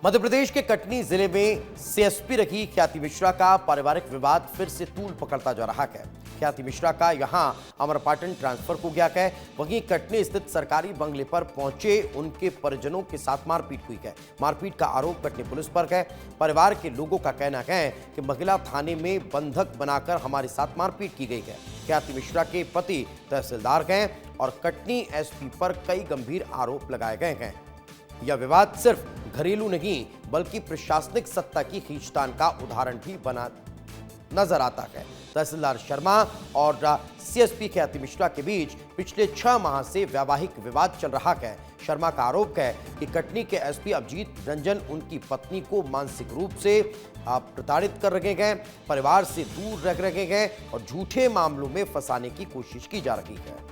मध्य प्रदेश के कटनी जिले में सीएसपी रही ख्याति मिश्रा का पारिवारिक विवाद फिर से तूल पकड़ता जा रहा है। ख्याति मिश्रा का यहां अमरपाटन ट्रांसफर हो गया है। वहीं कटनी स्थित सरकारी बंगले पर पहुंचे उनके परिजनों के साथ मारपीट हुई है। मारपीट का आरोप कटनी पुलिस पर है। परिवार के लोगों का कहना है कि महिला थाने में बंधक बनाकर हमारे साथ मारपीट की गई है। ख्याति मिश्रा के पति तहसीलदार हैं और कटनी एसपी पर कई गंभीर आरोप लगाए गए हैं। यह विवाद सिर्फ घरेलू नहीं बल्कि प्रशासनिक सत्ता की खींचतान का उदाहरण भी बना नजर आता है। तहसीलदार शर्मा और सीएसपी ख्याति मिश्रा के बीच पिछले 6 माह से वैवाहिक विवाद चल रहा है। शर्मा का आरोप है कि कटनी के एसपी अभिजीत रंजन उनकी पत्नी को मानसिक रूप से प्रताड़ित कर रखे गए, परिवार से दूर रख रखे गए और झूठे मामलों में फंसाने की कोशिश की जा रही है।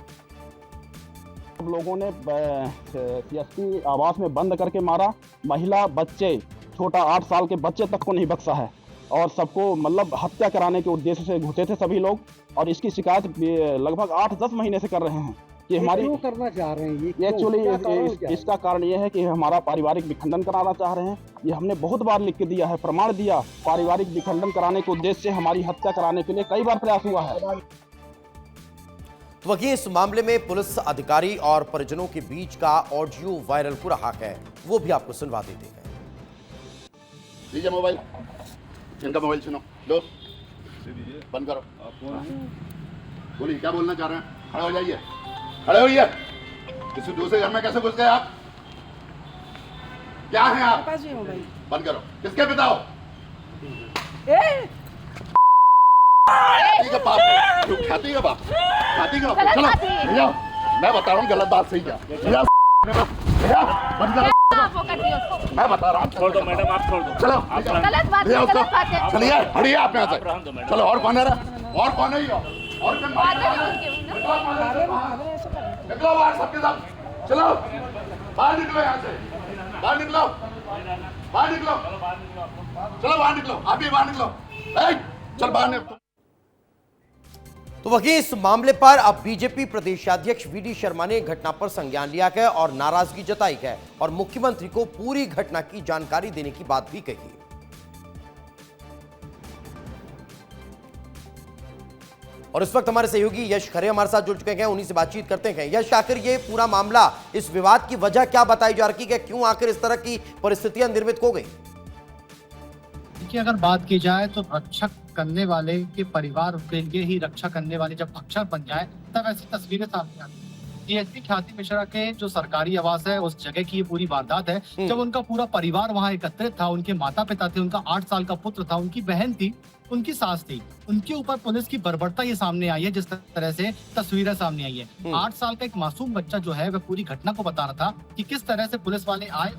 हम लोगों ने सीएसपी आवास में बंद करके मारा। महिला, बच्चे, छोटा 8 साल के बच्चे तक को नहीं बख्शा है और सबको मतलब हत्या कराने के उद्देश्य से घुसे थे सभी लोग। और इसकी शिकायत लगभग 8-10 महीने से कर रहे हैं कि हमारी क्यों करना चाह रहे हैं ये एक्चुअली इसका कारण ये है कि हमारा पारिवारिक विखंडन कराना चाह रहे हैं। ये हमने बहुत बार लिख के दिया है, प्रमाण दिया। पारिवारिक विखंडन कराने के उद्देश्य से हमारी हत्या कराने के लिए कई बार प्रयास हुआ है। वहीं इस मामले में पुलिस अधिकारी और परिजनों के बीच का ऑडियो वायरल हो रहा है, वो भी आपको सुनवा देते हैं। लीजिए मोबाइल, इनका मोबाइल सुनो, लो बंद करो। बोलिए क्या बोलना चाह रहे हैं? खड़े हो जाइए, खड़े होइए। किसी दूसरे घर में कैसे घुस गए आप? क्या हैं आप? बंद करो। किसके पिता हो? ख्याति का बाप है। क्यों ख्याति का बाप? ख्याति का बाप। चलो भैया, मैं बता रहा हूँ गलत बात सही क्या। भैया बंद करो। मैं बता रहा हूँ। छोड़ दो मैडम, आप छोड़ दो। चलो गलत बात है, गलत बात है। चलिए हटिए आप यहाँ से। चलो और कौन है? और कौन है? और निकलो बाहर सबके साथ। चलो बाहर निकलो यहाँ से। बाहर निकलो, बाहर निकलो। चलो बाहर निकलो, आप भी बाहर निकलो। चल बाहर निकलो। तो वहीं इस मामले पर अब बीजेपी प्रदेशाध्यक्ष वीडी शर्मा ने घटना पर संज्ञान लिया है और नाराजगी जताई है और मुख्यमंत्री को पूरी घटना की जानकारी देने की बात भी कही। और इस वक्त हमारे सहयोगी यश खरे हमारे साथ जुड़ चुके हैं, उन्हीं से बातचीत करते हैं। यश, आखिर ये पूरा मामला, इस विवाद की वजह क्या बताई जा रही है? क्यों आखिर इस तरह की परिस्थितियां निर्मित हो गई? देखिए, अगर बात की जाए तो रक्षक करने वाले के परिवार के लिए ही रक्षा करने वाले जब भक्षक बन जाए तब ऐसी तस्वीरें सामने आती हैं। डीएसपी ख्याति मिश्रा के जो सरकारी आवास है उस जगह की ये पूरी वारदात है। जब उनका पूरा परिवार वहां एकत्रित था, उनके माता पिता थे, उनका 8 साल का पुत्र था, उनकी बहन थी, उनकी सास थी, उनके ऊपर पुलिस की बर्बरता ये सामने आई है। जिस तरह से तस्वीरें सामने आई है, 8 साल का एक मासूम बच्चा जो है वह पूरी घटना को बता रहा था कि किस तरह से पुलिस वाले आए,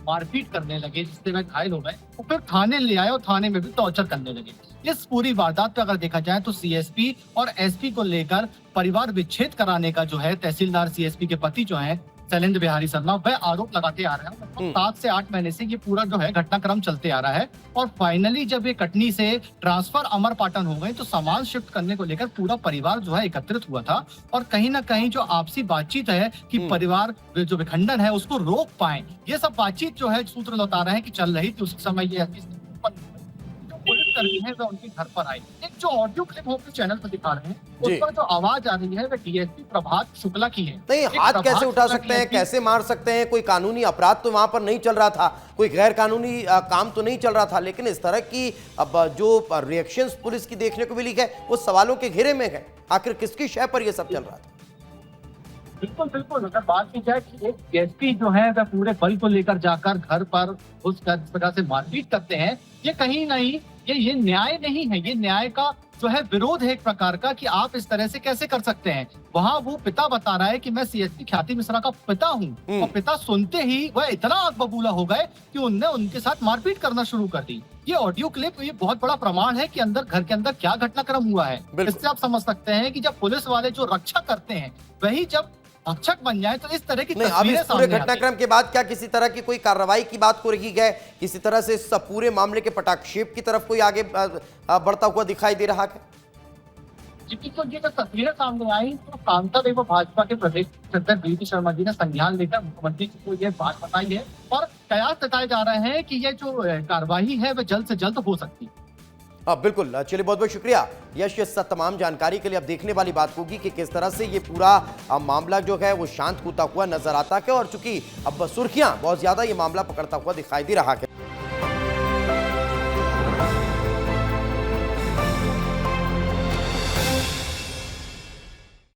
मारपीट करने लगे, जिससे वह घायल हो गए और फिर थाने ले आए और थाने में भी टॉर्चर करने लगे। इस पूरी वारदात पे अगर देखा जाए तो सीएसपी और एसपी को लेकर परिवार विच्छेद कराने का जो है तहसीलदार सीएसपी के पति जो है शैलेंद्र बिहारी शर्मा, वह आरोप लगाते आ रहे हैं। 7 से 8 महीने से ये पूरा जो है घटनाक्रम चलते आ रहा है और फाइनली जब ये कटनी से ट्रांसफर अमरपाटन हो गए तो सामान शिफ्ट करने को लेकर पूरा परिवार जो है एकत्रित हुआ था और कहीं ना कहीं जो आपसी बातचीत है कि परिवार जो विखंडन है उसको रोक पाए, ये सब बातचीत जो है सूत्र बता रहे हैं कि चल रही थी। उस समय ये पुलिसकर्मी है वह उनके घर पर आए। एक जो ऑडियो क्लिप हम चैनल पर दिखा रहे हैं उस पर जो आवाज आ रही है वह डीएसपी प्रभात शुक्ला की है। नहीं, हाथ कैसे उठा सकते हैं, कैसे मार सकते हैं? कोई कानूनी अपराध तो वहां पर नहीं चल रहा था, कोई गैर कानूनी काम तो नहीं चल रहा था, लेकिन इस तरह की अब जो रिएक्शंस पुलिस की देखने को मिली है वो सवालों के घेरे में है। आखिर किसकी शय पर यह सब चल रहा था? बिल्कुल बिल्कुल, अगर बात की जाए कि एक एसपी जो है वह पूरे बल को लेकर जाकर घर पर उस तरह से मारपीट करते हैं, ये कहीं नहीं, ये न्याय नहीं है। ये न्याय का जो है विरोध है एक प्रकार का कि आप इस तरह से कैसे कर सकते हैं। वहाँ वो पिता बता रहा है कि मैं सीएसपी ख्याति मिश्रा का पिता हूँ और पिता सुनते ही वह इतना आग बबूला हो गए कि उनने उनके साथ मारपीट करना शुरू कर दी। ये ऑडियो क्लिप ये बहुत बड़ा प्रमाण है कि अंदर घर के अंदर क्या घटनाक्रम हुआ है। इससे आप समझ सकते हैं कि जब पुलिस वाले जो रक्षा करते हैं वही जब भक्षक बन जाए तो इस तरह की तस्वीरें पूरे घटनाक्रम के बाद क्या किसी तरह की कोई कार्रवाई की बात हो रही है? किसी तरह से इस पूरे मामले के पटाक्षेप की तरफ कोई आगे बढ़ता हुआ दिखाई दे रहा है? जिसकी तो ये जो तस्वीरें सामने आई तो सांसद एवं भाजपा के प्रदेश अध्यक्ष बीपी शर्मा जी ने संज्ञान लेकर मुख्यमंत्री जी को ये बात बताई है और कयास जताए जा रहे हैं कि ये जो कार्रवाई है वह जल्द से जल्द हो सकती है। बिल्कुल, चलिए बहुत बहुत शुक्रिया यश, इस तमाम जानकारी के लिए। अब देखने वाली बात होगी कि किस तरह से ये पूरा मामला जो है वो शांत होता हुआ नजर आता है, और चूंकि अब सुर्खियां बहुत ज्यादा ये मामला पकड़ता हुआ दिखाई दे रहा है।